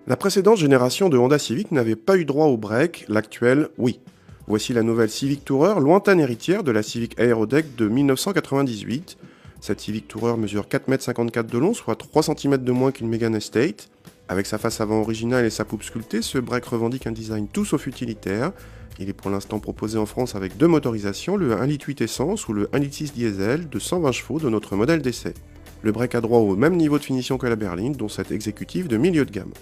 La précédente génération de Honda Civic n'avait pas eu droit au break, l'actuelle, oui. Voici la nouvelle Civic Tourer, lointaine héritière de la Civic Aerodeck de 1998. Cette Civic Tourer mesure 4,54 m de long, soit 3 cm de moins qu'une Megane Estate. Avec sa face avant originale et sa poupe sculptée, ce break revendique un design tout sauf utilitaire. Il est pour l'instant proposé en France avec deux motorisations, le 1,8 litre essence ou le 1,6 litre diesel de 120 chevaux de notre modèle d'essai. Le break a droit au même niveau de finition que la berline, dont cette exécutive de milieu de gamme.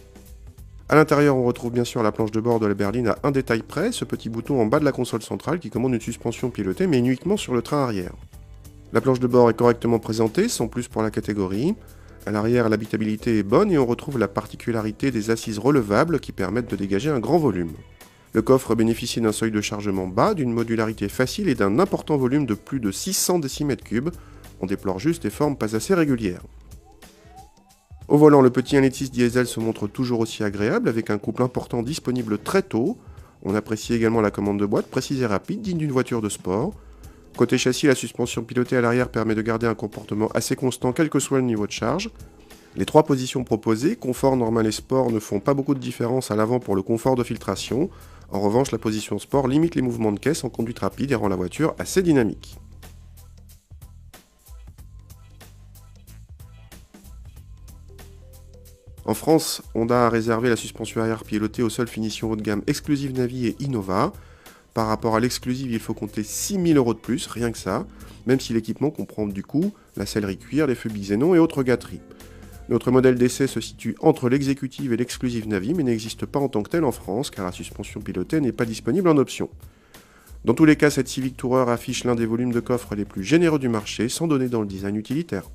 A l'intérieur, on retrouve bien sûr la planche de bord de la berline à un détail près, ce petit bouton en bas de la console centrale qui commande une suspension pilotée mais uniquement sur le train arrière. La planche de bord est correctement présentée, sans plus pour la catégorie. À l'arrière, l'habitabilité est bonne et on retrouve la particularité des assises relevables qui permettent de dégager un grand volume. Le coffre bénéficie d'un seuil de chargement bas, d'une modularité facile et d'un important volume de plus de 600 décimètres-cubes. On déplore juste des formes pas assez régulières. Au volant, le petit 1,6 litre diesel se montre toujours aussi agréable avec un couple important disponible très tôt. On apprécie également la commande de boîte précise et rapide, digne d'une voiture de sport. Côté châssis, la suspension pilotée à l'arrière permet de garder un comportement assez constant quel que soit le niveau de charge. Les trois positions proposées, confort, normal et sport, ne font pas beaucoup de différence à l'avant pour le confort de filtration. En revanche, la position sport limite les mouvements de caisse en conduite rapide et rend la voiture assez dynamique. En France, Honda a réservé la suspension arrière pilotée aux seules finitions haut de gamme Exclusive Navi et Innova. Par rapport à l'exclusive, il faut compter 6 000 € de plus, rien que ça, même si l'équipement comprend du coup la sellerie cuir, les feux Xénon et autres gâteries. Notre modèle d'essai se situe entre l'exécutive et l'exclusive Navi, mais n'existe pas en tant que tel en France, car la suspension pilotée n'est pas disponible en option. Dans tous les cas, cette Civic Tourer affiche l'un des volumes de coffre les plus généreux du marché, sans donner dans le design utilitaire.